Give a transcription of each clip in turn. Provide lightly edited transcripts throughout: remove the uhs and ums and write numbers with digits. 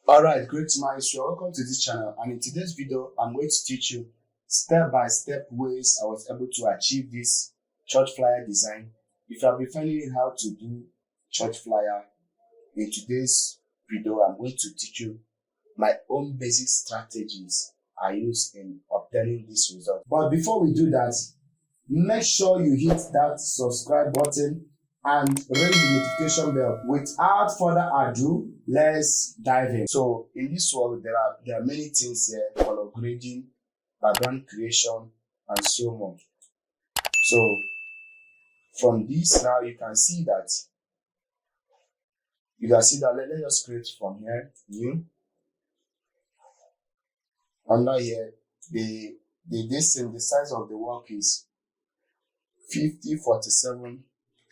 Alright, great minds. You're welcome to this channel, and in today's video I'm going to teach you step-by-step ways I was able to achieve this church flyer design. If you have been finding how to do church flyer, in today's video I'm going to teach you my own basic strategies I use in obtaining this result. But before we do that, make sure you hit that subscribe button and ring the notification bell. Without further ado, let's dive in. So in this world, there are many things here: color grading, background creation, and so much. So from this now, you can see that let us create from here new. Under here, the size of the work is 5047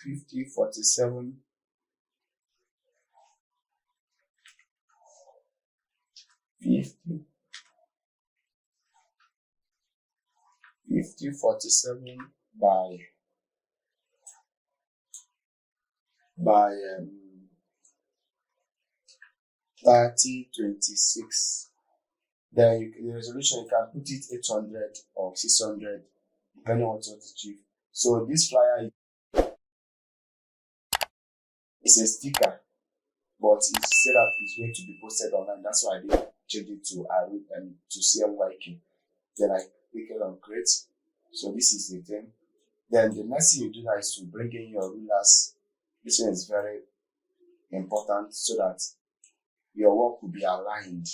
5047 5047 by 3026. Then the resolution, you can put it 800 or 600 depending on what you want to achieve. So this flyer is a sticker, but it said that it's going to be posted online. That's why I did change it to CMYK. Then I click on create. So this is the thing. Then the next thing you do now is to bring in your rulers. This one is very important so that your work will be aligned.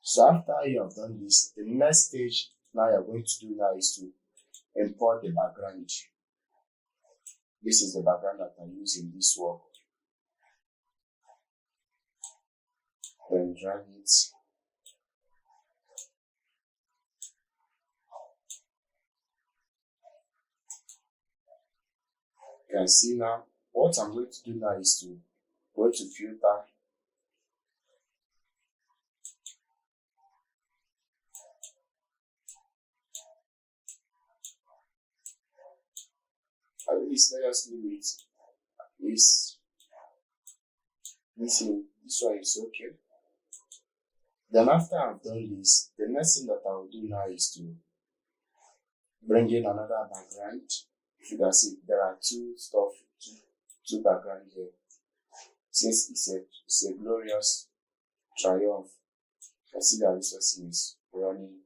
So after you have done this, the next stage now you're going to do now is to import the background. This is the background that I use in this work. Then drag it. You can see now what I'm going to do now is to go to filter. At least let us leave it. This one is okay. Then after I've done this, the next thing that I will do now is to bring in another background. If you can see, there are two background here. Since it's a glorious triumph, you can see that this person is running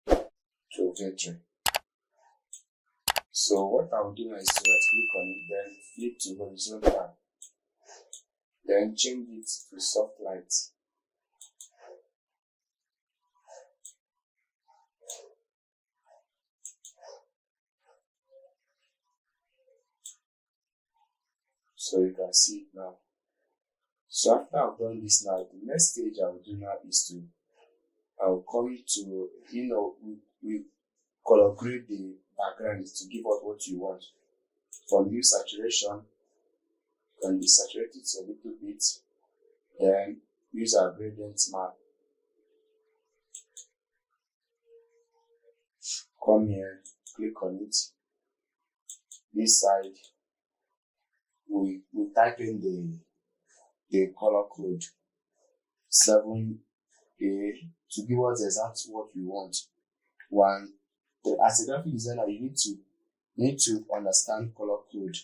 to victory. So what I will do now is to right click on it, then flip to horizontal, then change it to soft light. So you can see it now. So after I've done this now, the next stage I will do now is I will come to, we color grade the background to give us what you want. From new saturation, can be saturated a little bit, then use our gradient map. Come here, click on it. This side, we type in the color code 7A to give us exactly what we want. As a graphic designer, you need to understand color code.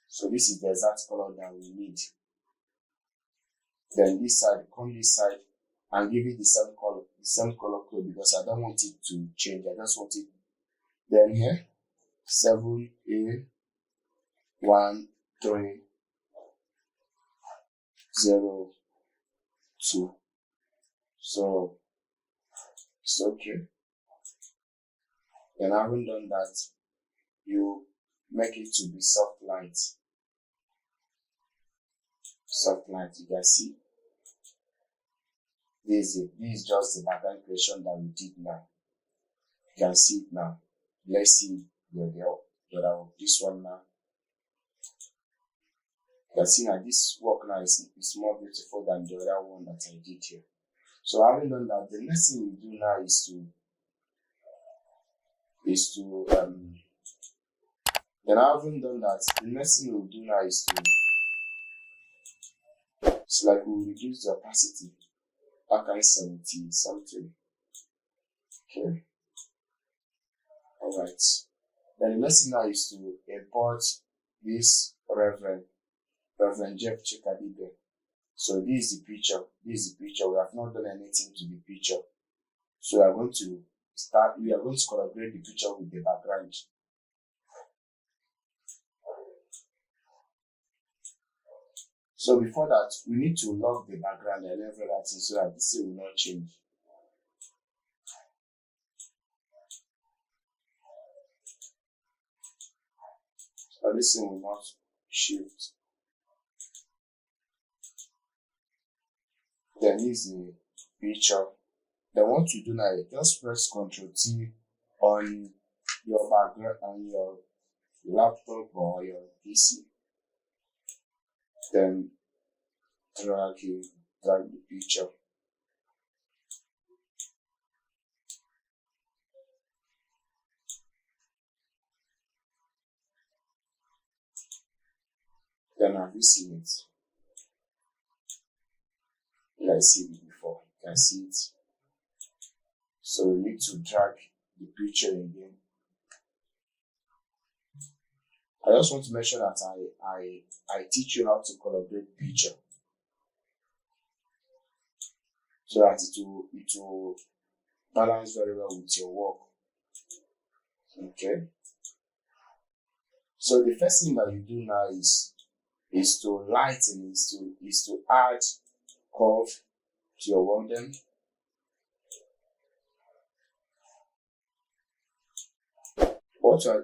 So this is the exact color that we need. Then this side, come this side and give it the same color code, because I don't want it to change. I just want it. Then here, 7A 1302. So it's okay. Then having done that, you make it to be soft light. You can see this is just the background creation that we did now. You can see it now. Let's see this one now. You can see now this work now is more beautiful than the other one that I did here. So having done that, the next thing we do now is to Then having done that, the next thing we'll do now is to, it's like we'll reduce the opacity back at 70 something. Okay. Alright. Then the next thing now is to import this Reverend Jeff Chikadide. So this is the picture. This is the picture. We have not done anything to the picture. So we are going to colorgrade the picture with the background. So before that, we need to lock the background and everything so that the scene will not change. So this thing will not shift. Then this is the picture. Then what you do now, just press Ctrl T on your background on your laptop or your PC. Then drag the picture. Then have you seen it? I see it before. You can see it. So we need to drag the picture again. I just want to make sure that I teach you how to colorgrade picture, so that it will balance very well with your work. Okay. So the first thing that you do now is to lighten, is to add curve to your work. Then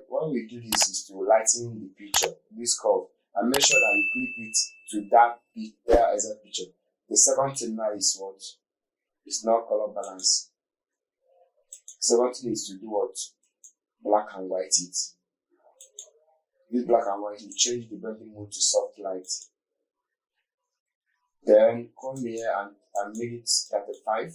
why we do this is to lighten the picture, this curve, and make sure that you clip it to that exact picture. The second thing now is what? It's not color balance. Second thing is to do what? Black and white it. This black and white, you change the blending mode to soft light. Then come here and make it 35.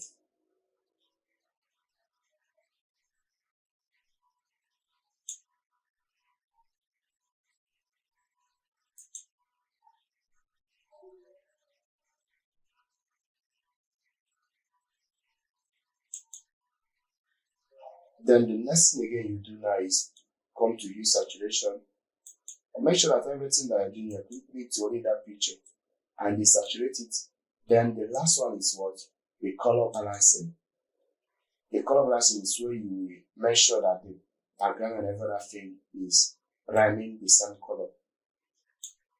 Then the next thing again you do now is come to use saturation. And make sure that everything that you're doing, you're clipping it to only that picture and desaturate it. Then the last one is what? The color balancing. The color balancing is where you make sure that the background and everything is rhyming the same color.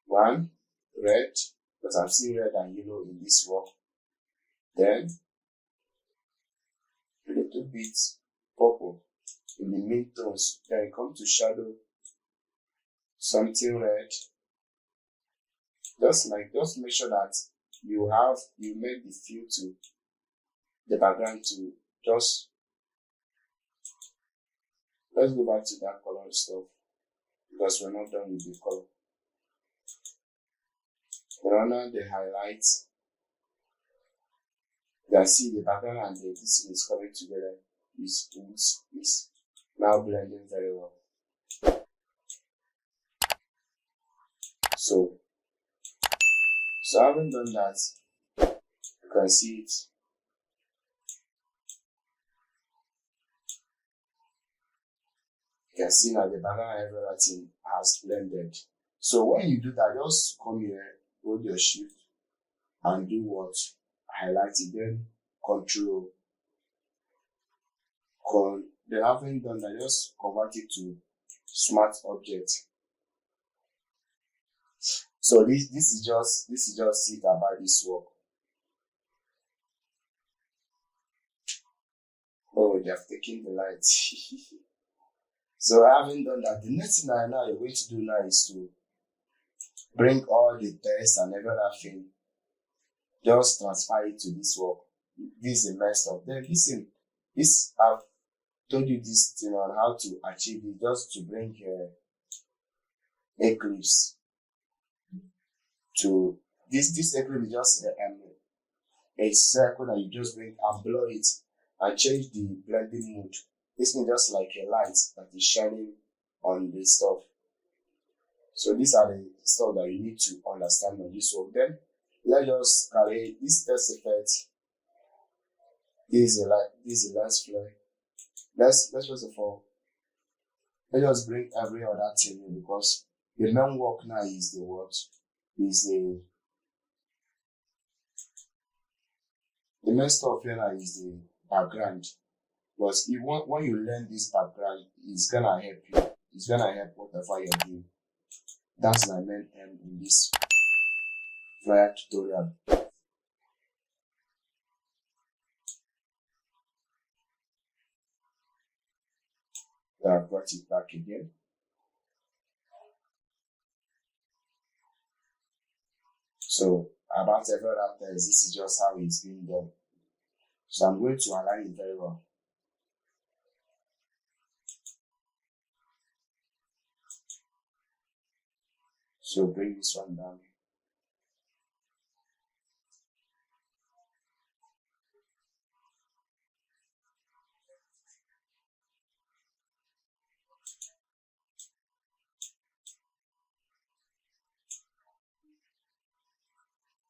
One, red, because I'm seeing red and yellow in this work. Then a little bit purple in the mid tones. Then you come to shadow, something red. Just make sure that you make the feel to the background to just, let's go back to that color stuff because we're not done with the color. Then now the highlights. You can see the background and the this is coming together. Is now blending very well. So having done that, you can see it. You can see now the background and everything has blended. So when you do that, just come here, hold your shift and do what? Highlight it, then then having done that, just convert it to smart object. So this is just it about this work. Oh, they have taken the light. So having done that, the next thing now you're going to do now is to bring all the text and everything, just transfer it to this work. This is the mess up. Then this I've told you this thing on how to achieve it, just to bring eclipse to this eclipse is just a circle that you just bring and blur it and change the blending mode. This is just like a light that is shining on the stuff. So these are the stuff that you need to understand on this work. Then let's just carry this test effect. This is a lens flare. Let's first of all, let's just bring every other thing in, because the main work now is the what? Is the main stuff here now is the background. Because if when you learn this background, it's gonna help you. It's gonna help whatever you're doing. That's my main aim in this flyer tutorial. I brought it back again. So about every other test, this is just how it's being done. So I'm going to align it very well. So bring this one down.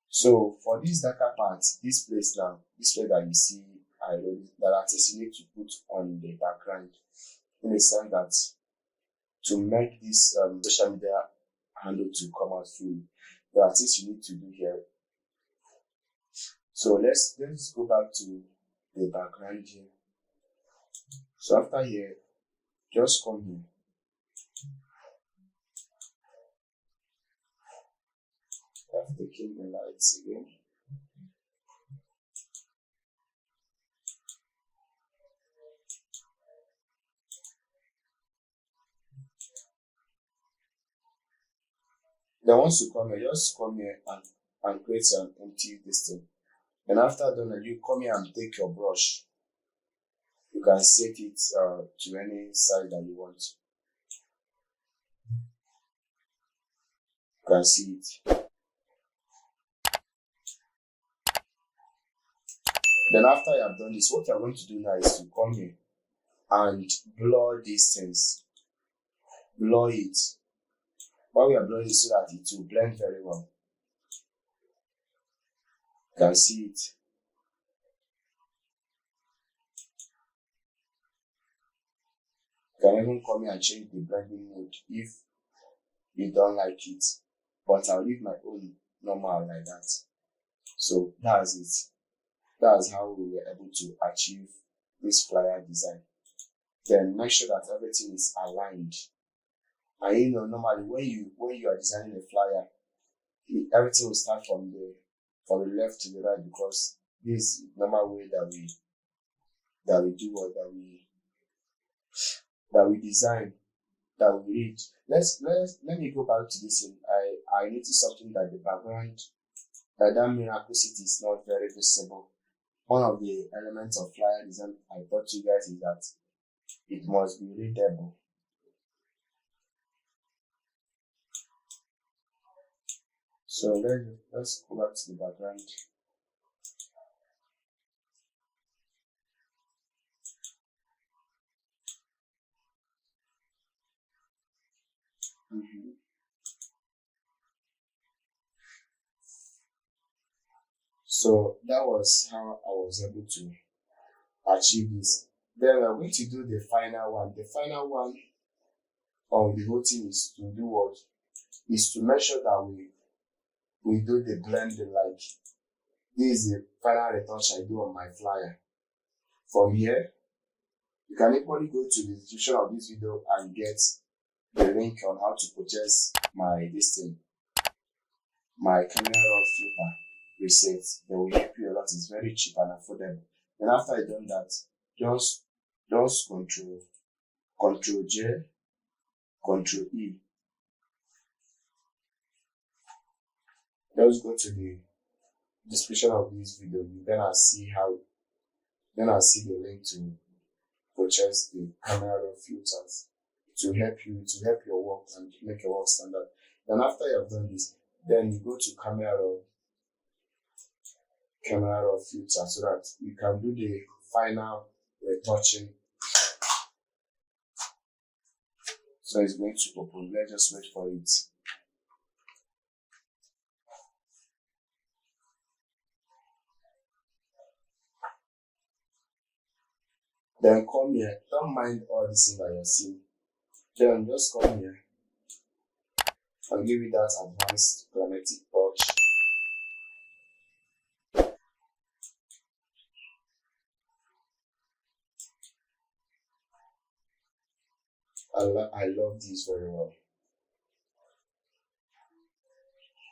So for this darker part, this place now, this place that you see, that artist you need to put on the background, in the sense that to make this social media handle to come out fully, the artist you need to do here. So let's go back to the background here. So after here, just come here. I've taken the lights again. Then once you come here, just come here and create an empty distance. And after done, you come here and take your brush. You can set it to any size that you want. You can see it. Then after you have done this, what you are going to do now is to come here and blur these things. Blur it. Why we are blurring it, so that it will blend very well. You can see it. You can even come here and change the blending mode if you don't like it. But I'll leave my own normal like that. So that's it. That's how we were able to achieve this flyer design. Then make sure that everything is aligned. And normally when you are designing a flyer, everything will start from the left to the right, because this is the normal way that we do, or that we design, that we read. Let me go back to this thing. I noticed something, that the background, that miracle city is not very visible. One of the elements of flyer design I taught you guys is that it must be readable. So let's go back to the background. So that was how I was able to achieve this. Then we're going to do the final one. The final one of the whole thing is to do what? Is to make sure that we do the blending. Like, this is the final retouch I do on my flyer. From here, you can equally go to the description of this video and get the link on how to purchase my camera raw filter reset. They will help you a lot. It's very cheap and affordable. Then after you done that, just Control J, Control E. Just go to the description of this video. You gonna see the link to purchase the camera raw filters to help your work and make your work standard. Then after you have done this, then you go to camera raw filter, so that you can do the final retouching. So it's going to open. Let's just wait for it. Then come here. Don't mind all this thing that you're seeing. Then just come here. I'll give you that advanced climatic touch. I love this very well.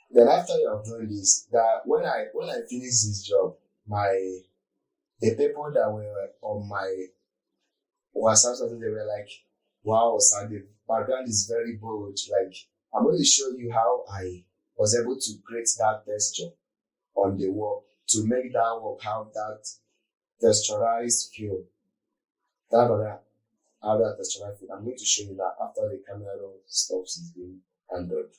Then after you have done this, that when I finish this job, my the people that were on my WhatsApp status, they were like, "Wow, sir, the background is very bold." Like, I'm going to show you how I was able to create that texture on the wall to make that work have that texturized feel. That other have that texturized feel. I'm going to show you that after the camera roll stops is being handled.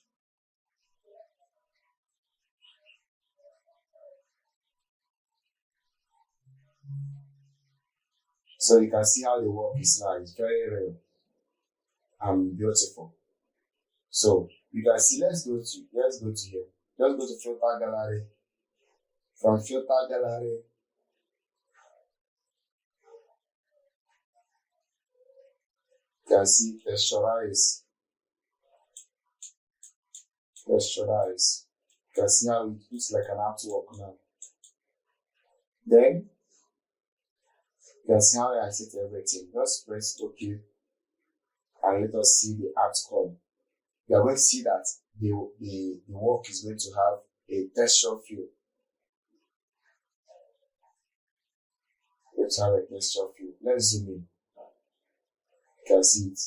So you can see how the work is now. It's very real and beautiful. So you can see, let's go to here. Let's go to filter gallery. From filter gallery, you can see texturize. Texturize. You can see how it looks like an artwork now. Then you can see how I set everything. Just press OK and let us see the outcome. You are going to see that the work is going to have a texture feel. Let's have a texture feel. Let's zoom in. You can see it.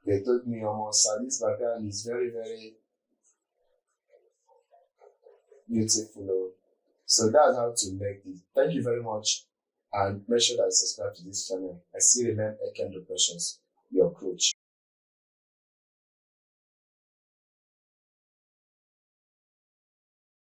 They told me almost that this background is very, very beautiful. So that's how to make it. Thank you very much. And make sure that you subscribe to this channel. I still remain Eken the Precious, your coach.